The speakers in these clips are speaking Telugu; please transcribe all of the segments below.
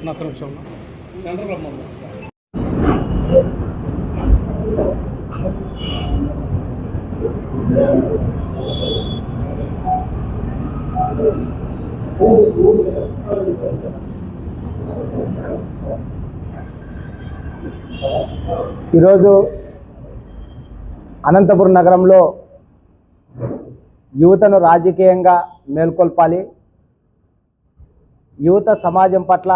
ఈరోజు అనంతపురం నగరంలో యువతను రాజకీయంగా మేల్కొల్పాలి, యువత సమాజం పట్ల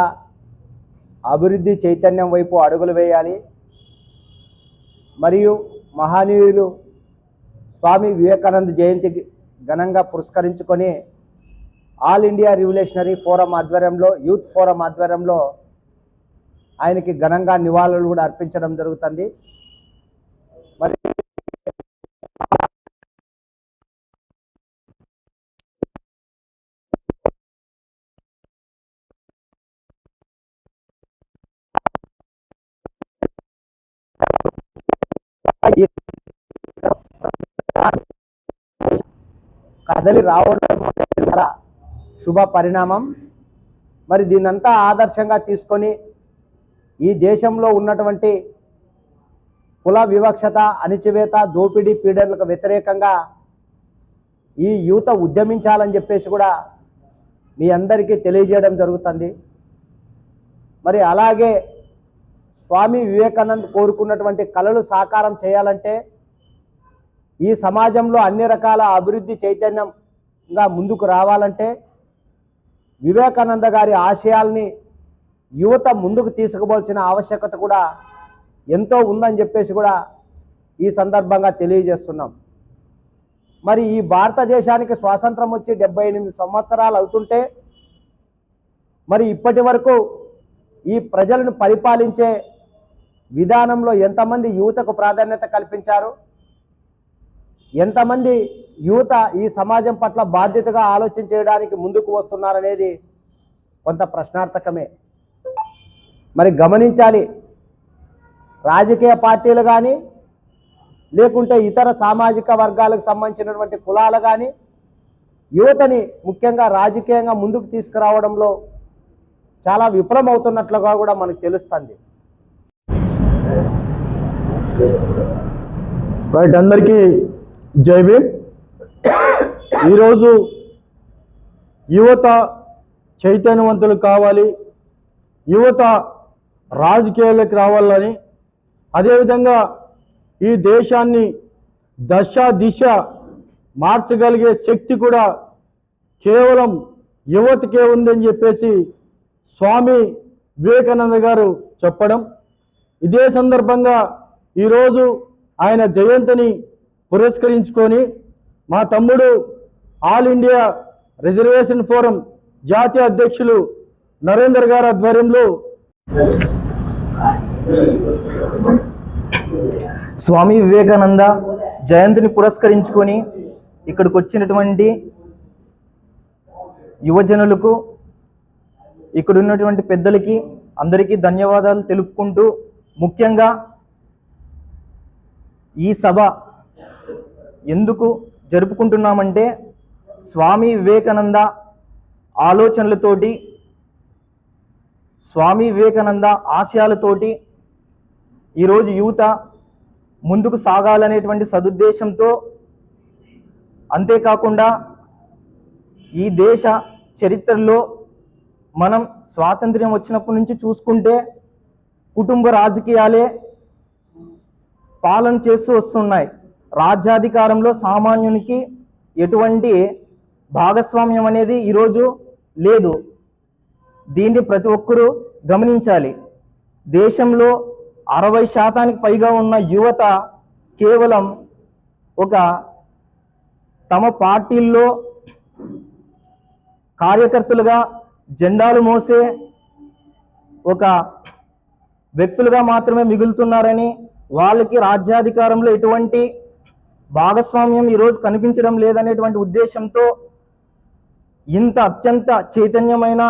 అభివృద్ధి చైతన్యం వైపు అడుగులు వేయాలి. మరియు మహనీయులు స్వామి వివేకానంద జయంతి ఘనంగా పురస్కరించుకొని ఆల్ ఇండియా రివల్యూషనరీ ఫోరం ఆధ్వర్యంలో, యూత్ ఫోరం ఆధ్వర్యంలో ఆయనకి ఘనంగా నివాళులు కూడా అర్పించడం జరుగుతుంది. మరి కదలి రావడం చాలా శుభ పరిణామం. మరి దీన్నంతా ఆదర్శంగా తీసుకొని ఈ దేశంలో ఉన్నటువంటి కుల వివక్షత, అణిచివేత, దోపిడీ, పీడనలకు వ్యతిరేకంగా ఈ యువత ఉద్యమించాలని చెప్పేసి కూడా మీ అందరికీ తెలియజేయడం జరుగుతుంది. మరి అలాగే స్వామి వివేకానంద్ కోరుకున్నటువంటి కళలు సాకారం చేయాలంటే, ఈ సమాజంలో అన్ని రకాల అభివృద్ధి చైతన్యంగా ముందుకు రావాలంటే వివేకానంద గారి ఆశయాల్ని యువత ముందుకు తీసుకుపోవాల్సిన ఆవశ్యకత కూడా ఎంతో ఉందని చెప్పేసి కూడా ఈ సందర్భంగా తెలియజేస్తున్నాం. మరి ఈ భారతదేశానికి స్వాతంత్రం వచ్చి 78 సంవత్సరాలు అవుతుంటే మరి ఇప్పటి వరకు ఈ ప్రజలను పరిపాలించే విధానంలో ఎంతమంది యువతకు ప్రాధాన్యత కల్పించారు, ఎంతమంది యువత ఈ సమాజం పట్ల బాధ్యతగా ఆలోచన చేయడానికి ముందుకు వస్తున్నారనేది కొంత ప్రశ్నార్థకమే. మరి గమనించాలి, రాజకీయ పార్టీలు కానీ లేకుంటే ఇతర సామాజిక వర్గాలకు సంబంధించినటువంటి కులాలు కానీ యువతని ముఖ్యంగా రాజకీయంగా ముందుకు తీసుకురావడంలో చాలా విఫలమవుతున్నట్లుగా కూడా మనకు తెలుస్తుంది. రైట్, అందరికీ జై భీమ్. ఈరోజు యువత చైతన్యవంతులు కావాలి, యువత రాజకీయాలకు రావాలని, అదేవిధంగా ఈ దేశాన్ని దశ దిశ మార్చగలిగే శక్తి కూడా కేవలం యువతకే ఉందని చెప్పేసి స్వామి వివేకానంద గారు చెప్పడం. ఇదే సందర్భంగా ఈరోజు ఆయన జయంతిని పురస్కరించుకొని మా తమ్ముడు ఆల్ ఇండియా రిజర్వేషన్ ఫోరం జాతీయ అధ్యక్షులు నరేందర్ గారి ఆధ్వర్యంలో స్వామి వివేకానంద జయంతిని పురస్కరించుకొని ఇక్కడికి వచ్చినటువంటి యువజనులకు, ఇక్కడ ఉన్నటువంటి పెద్దలకి అందరికీ ధన్యవాదాలు తెలుపుకుంటూ, ముఖ్యంగా ఈ సభ ఎందుకు జరుపుకుంటున్నామంటే స్వామి వివేకానంద ఆలోచనలతోటి, స్వామి వివేకానంద ఆశయాలతోటి ఈరోజు యువత ముందుకు సాగాలనేటువంటి సదుద్దేశంతో, అంతేకాకుండా ఈ దేశ చరిత్రలో మనం స్వాతంత్ర్యం వచ్చినప్పటి నుంచి చూసుకుంటే కుటుంబ రాజకీయాలే పాలన చేస్తూ వస్తున్నాయి. రాజ్యాధికారంలో సామాన్యునికి ఎటువంటి భాగస్వామ్యం అనేది ఈరోజు లేదు. దీన్ని ప్రతి ఒక్కరూ గమనించాలి. దేశంలో 60% పైగా ఉన్న యువత కేవలం ఒక తమ పార్టీల్లో కార్యకర్తలుగా, జెండాలు మోసే ఒక వ్యక్తులుగా మాత్రమే మిగులుతున్నారని, వాళ్ళకి రాజ్యాధికారంలో ఎటువంటి భాగస్వామ్యం ఈరోజు కనిపించడం లేదనేటువంటి ఉద్దేశంతో ఇంత అత్యంత చైతన్యమైన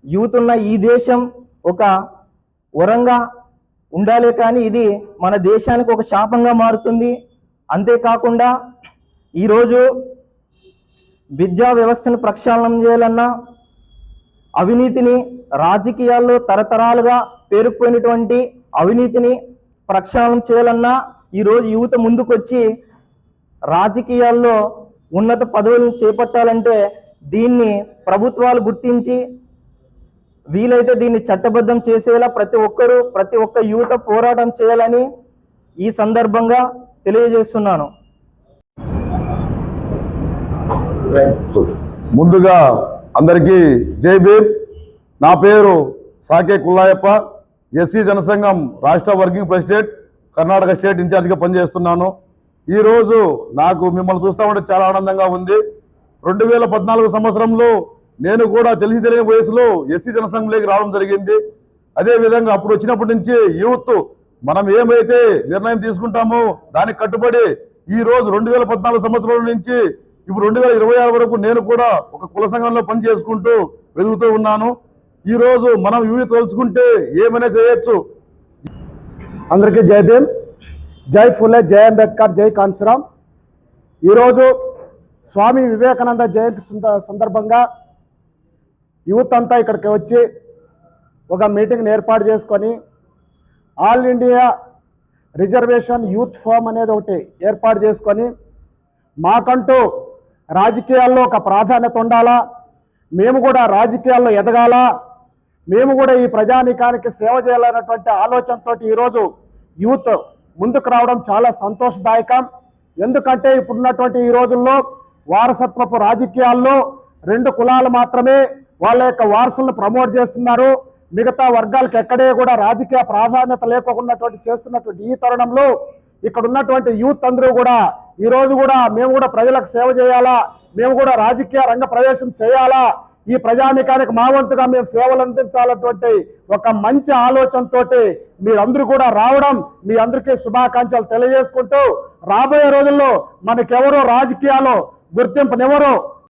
యూత్ ఉన్న ఈ దేశం ఒక వరంగా ఉండాలే కానీ ఇది మన దేశానికి ఒక శాపంగా మారుతుంది. అంతేకాకుండా ఈరోజు విద్యా వ్యవస్థను ప్రక్షాళనం చేయాలన్నా, అవినీతిని రాజకీయాల్లో తరతరాలుగా పేరుకుపోయినటువంటి అవినీతిని ప్రక్షాళన చేయాలన్నా ఈరోజు యువత ముందుకొచ్చి రాజకీయాల్లో ఉన్నత పదవులను చేపట్టాలంటే దీన్ని ప్రభుత్వాలు గుర్తించి వీలైతే దీన్ని చట్టబద్ధం చేసేలా ప్రతి ఒక్క యువత పోరాటం చేయాలని ఈ సందర్భంగా తెలియజేస్తున్నాను. ముందుగా అందరికీ జై భీమ్. నా పేరు సాకే కుల్లాయప్ప, ఎస్సీ జనసంఘం రాష్ట్ర వర్కింగ్ ప్రెసిడెంట్, కర్ణాటక స్టేట్ ఇన్ఛార్జిగా పనిచేస్తున్నాను. ఈరోజు నాకు మిమ్మల్ని చూస్తూ ఉంటే చాలా ఆనందంగా ఉంది. 2014 సంవత్సరంలో నేను కూడా తెలియని వయసులో ఎస్సీ జనసంఘంలోకి రావడం జరిగింది. అదేవిధంగా అప్పుడు వచ్చినప్పటి నుంచి యూత్ మనం ఏమైతే నిర్ణయం తీసుకుంటామో దానికి కట్టుబడి ఈ రోజు 2014 సంవత్సరం నుంచి ఇప్పుడు 2026 వరకు నేను కూడా ఒక కుల సంఘంలో పని చేసుకుంటూ వెతుకుతూ ఉన్నాను. ఈ రోజు మనం యూత్ తెలుసుకుంటే ఏమైనా చేయొచ్చు. అందరికీ జై భీమ్, జై ఫులే, జై అంబేద్కర్, జై కాన్సీరామ్. ఈరోజు స్వామి వివేకానంద జయంతి సందర్భంగా యూత్ అంతా ఇక్కడికి వచ్చి ఒక మీటింగ్ని ఏర్పాటు చేసుకొని all India reservation youth forum అనేది ఒకటి ఏర్పాటు చేసుకొని మాకంటూ రాజకీయాల్లో ఒక ప్రాధాన్యత ఉండాలా, మేము కూడా రాజకీయాల్లో ఎదగాల, మేము కూడా ఈ ప్రజానీకానికి సేవ చేయాలన్నటువంటి ఆలోచనతో ఈరోజు యూత్ ముందుకు రావడం చాలా సంతోషదాయకం. ఎందుకంటే ఇప్పుడున్నటువంటి ఈ రోజుల్లో వారసత్వపు రాజకీయాల్లో 2 కులాలు మాత్రమే వాళ్ళ యొక్క వారసులను ప్రమోట్ చేస్తున్నారు. మిగతా వర్గాలకు ఎక్కడే కూడా రాజకీయ ప్రాధాన్యత లేకోకున్నటువంటి చేస్తున్నటువంటి ఈ తరుణంలో ఇక్కడ ఉన్నటువంటి యూత్ అందరూ కూడా ఈరోజు కూడా మేము కూడా ప్రజలకు సేవ చేయాలా, మేము కూడా రాజకీయ రంగ ప్రవేశం చేయాలా, ఈ ప్రజానీకానికి మా వంతుగా మేము సేవలు అందించాలన్నటువంటి ఒక మంచి ఆలోచనతో మీరందరూ కూడా రావడం మీ అందరికీ శుభాకాంక్షలు తెలియజేసుకుంటూ రాబోయే రోజుల్లో మనకెవరో రాజకీయాల్లో గుర్తింపునివ్వరు.